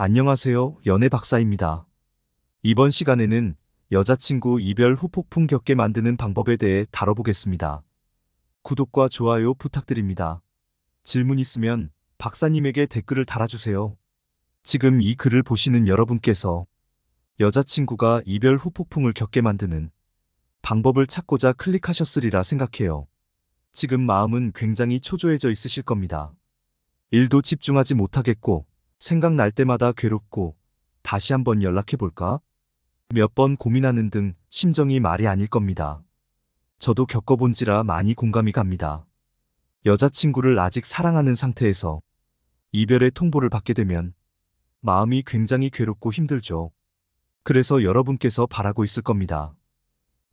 안녕하세요. 연애 박사입니다. 이번 시간에는 여자친구 이별 후 폭풍 겪게 만드는 방법에 대해 다뤄보겠습니다. 구독과 좋아요 부탁드립니다. 질문 있으면 박사님에게 댓글을 달아주세요. 지금 이 글을 보시는 여러분께서 여자친구가 이별 후 폭풍을 겪게 만드는 방법을 찾고자 클릭하셨으리라 생각해요. 지금 마음은 굉장히 초조해져 있으실 겁니다. 일도 집중하지 못하겠고, 생각날 때마다 괴롭고, 다시 한번 연락해볼까? 몇 번 고민하는 등 심정이 말이 아닐 겁니다. 저도 겪어본지라 많이 공감이 갑니다. 여자친구를 아직 사랑하는 상태에서 이별의 통보를 받게 되면 마음이 굉장히 괴롭고 힘들죠. 그래서 여러분께서 바라고 있을 겁니다.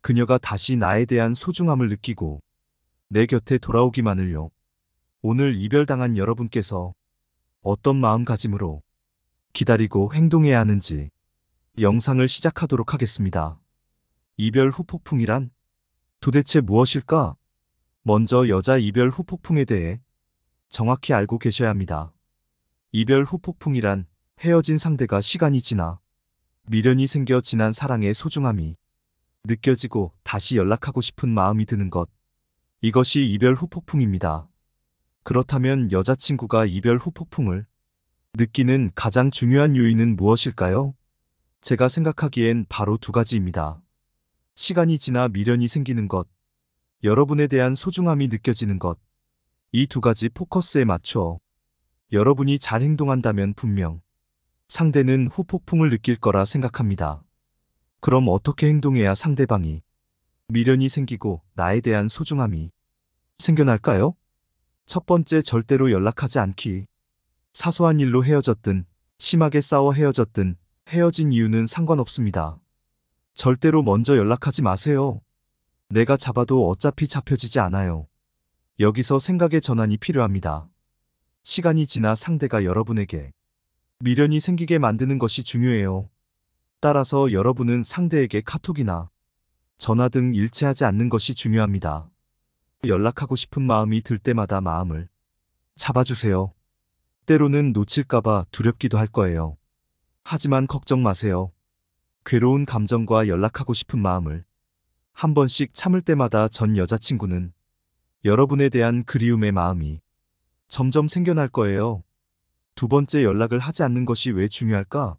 그녀가 다시 나에 대한 소중함을 느끼고 내 곁에 돌아오기만을요. 오늘 이별당한 여러분께서 어떤 마음가짐으로 기다리고 행동해야 하는지 영상을 시작하도록 하겠습니다. 이별 후 폭풍이란 도대체 무엇일까? 먼저 여자 이별 후 폭풍에 대해 정확히 알고 계셔야 합니다. 이별 후 폭풍이란 헤어진 상대가 시간이 지나 미련이 생겨 지난 사랑의 소중함이 느껴지고 다시 연락하고 싶은 마음이 드는 것. 이것이 이별 후 폭풍입니다. 그렇다면 여자친구가 이별 후 폭풍을 느끼는 가장 중요한 요인은 무엇일까요? 제가 생각하기엔 바로 두 가지입니다. 시간이 지나 미련이 생기는 것, 여러분에 대한 소중함이 느껴지는 것. 이 두 가지 포커스에 맞춰 여러분이 잘 행동한다면 분명 상대는 후폭풍을 느낄 거라 생각합니다. 그럼 어떻게 행동해야 상대방이 미련이 생기고 나에 대한 소중함이 생겨날까요? 첫 번째, 절대로 연락하지 않기. 사소한 일로 헤어졌든 심하게 싸워 헤어졌든 헤어진 이유는 상관없습니다. 절대로 먼저 연락하지 마세요. 내가 잡아도 어차피 잡혀지지 않아요. 여기서 생각의 전환이 필요합니다. 시간이 지나 상대가 여러분에게 미련이 생기게 만드는 것이 중요해요. 따라서 여러분은 상대에게 카톡이나 전화 등 일체하지 않는 것이 중요합니다. 연락하고 싶은 마음이 들 때마다 마음을 잡아주세요. 때로는 놓칠까봐 두렵기도 할 거예요. 하지만 걱정 마세요. 괴로운 감정과 연락하고 싶은 마음을 한 번씩 참을 때마다 전 여자친구는 여러분에 대한 그리움의 마음이 점점 생겨날 거예요. 두 번째, 연락을 하지 않는 것이 왜 중요할까?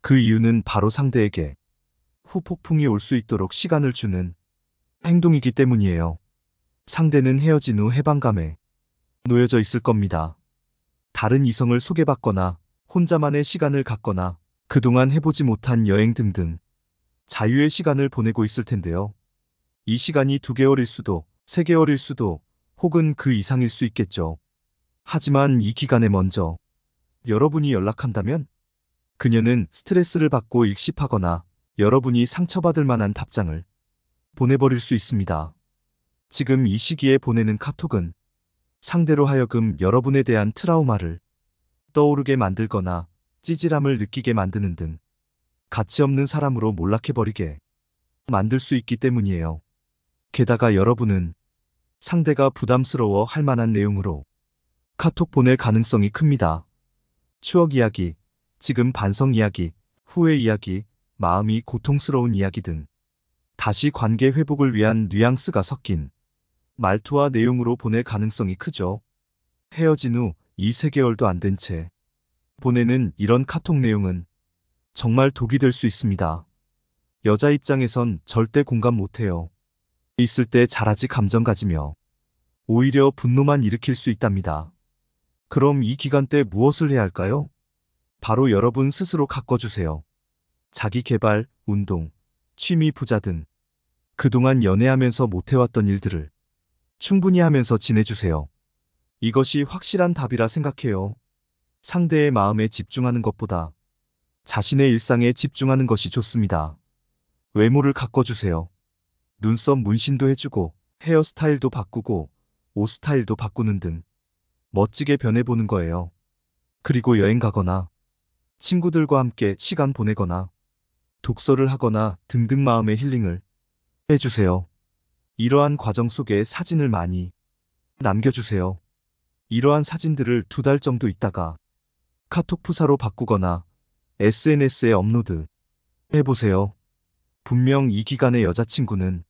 그 이유는 바로 상대에게 후폭풍이 올 수 있도록 시간을 주는 행동이기 때문이에요. 상대는 헤어진 후 해방감에 놓여져 있을 겁니다. 다른 이성을 소개받거나 혼자만의 시간을 갖거나 그동안 해보지 못한 여행 등등 자유의 시간을 보내고 있을 텐데요. 이 시간이 2개월일 수도 3개월일 수도 혹은 그 이상일 수 있겠죠. 하지만 이 기간에 먼저 여러분이 연락한다면 그녀는 스트레스를 받고 일십하거나 여러분이 상처받을 만한 답장을 보내버릴 수 있습니다. 지금 이 시기에 보내는 카톡은 상대로 하여금 여러분에 대한 트라우마를 떠오르게 만들거나 찌질함을 느끼게 만드는 등 가치 없는 사람으로 몰락해버리게 만들 수 있기 때문이에요. 게다가 여러분은 상대가 부담스러워 할 만한 내용으로 카톡 보낼 가능성이 큽니다. 추억 이야기, 지금 반성 이야기, 후회 이야기, 마음이 고통스러운 이야기 등 다시 관계 회복을 위한 뉘앙스가 섞인 말투와 내용으로 보낼 가능성이 크죠. 헤어진 후 2~3개월도 안 된 채 보내는 이런 카톡 내용은 정말 독이 될 수 있습니다. 여자 입장에선 절대 공감 못해요. 있을 때 잘하지 감정 가지며 오히려 분노만 일으킬 수 있답니다. 그럼 이 기간 때 무엇을 해야 할까요? 바로 여러분 스스로 가꿔주세요. 자기 개발, 운동, 취미 부자 등 그동안 연애하면서 못해왔던 일들을 충분히 하면서 지내주세요. 이것이 확실한 답이라 생각해요. 상대의 마음에 집중하는 것보다 자신의 일상에 집중하는 것이 좋습니다. 외모를 가꿔주세요. 눈썹 문신도 해주고 헤어스타일도 바꾸고 옷 스타일도 바꾸는 등 멋지게 변해보는 거예요. 그리고 여행 가거나 친구들과 함께 시간 보내거나 독서를 하거나 등등 마음의 힐링을 해주세요. 이러한 과정 속에 사진을 많이 남겨주세요. 이러한 사진들을 2달 정도 있다가 카톡 푸사로 바꾸거나 SNS에 업로드 해보세요. 분명 이 기간의 여자친구는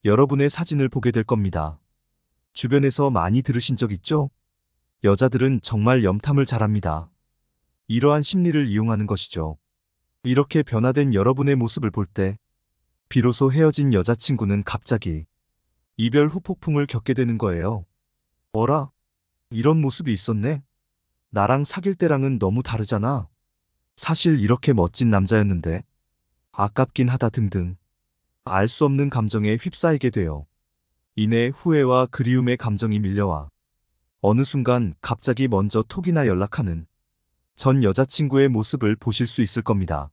여러분의 사진을 보게 될 겁니다. 주변에서 많이 들으신 적 있죠? 여자들은 정말 염탐을 잘합니다. 이러한 심리를 이용하는 것이죠. 이렇게 변화된 여러분의 모습을 볼 때, 비로소 헤어진 여자친구는 갑자기 이별 후 폭풍을 겪게 되는 거예요. 어라? 이런 모습이 있었네? 나랑 사귈 때랑은 너무 다르잖아. 사실 이렇게 멋진 남자였는데, 아깝긴 하다 등등. 알 수 없는 감정에 휩싸이게 돼요. 이내 후회와 그리움의 감정이 밀려와 어느 순간 갑자기 먼저 톡이나 연락하는 전 여자친구의 모습을 보실 수 있을 겁니다.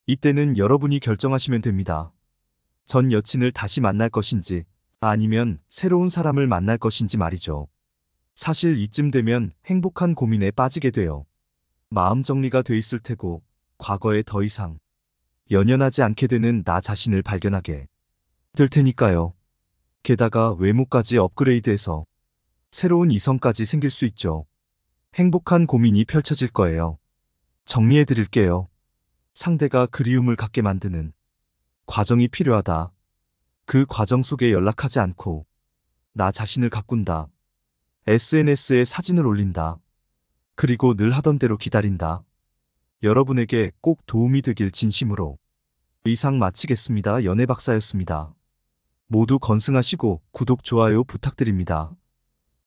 이때는 여러분이 결정하시면 됩니다. 전 여친을 다시 만날 것인지 아니면 새로운 사람을 만날 것인지 말이죠. 사실 이쯤 되면 행복한 고민에 빠지게 돼요. 마음 정리가 돼 있을 테고 과거에 더 이상 연연하지 않게 되는 나 자신을 발견하게 될 테니까요. 게다가 외모까지 업그레이드해서 새로운 이성까지 생길 수 있죠. 행복한 고민이 펼쳐질 거예요. 정리해 드릴게요. 상대가 그리움을 갖게 만드는 과정이 필요하다. 그 과정 속에 연락하지 않고 나 자신을 가꾼다. SNS에 사진을 올린다. 그리고 늘 하던 대로 기다린다. 여러분에게 꼭 도움이 되길 진심으로. 이상 마치겠습니다. 연애박사였습니다. 모두 건승하시고 구독, 좋아요 부탁드립니다.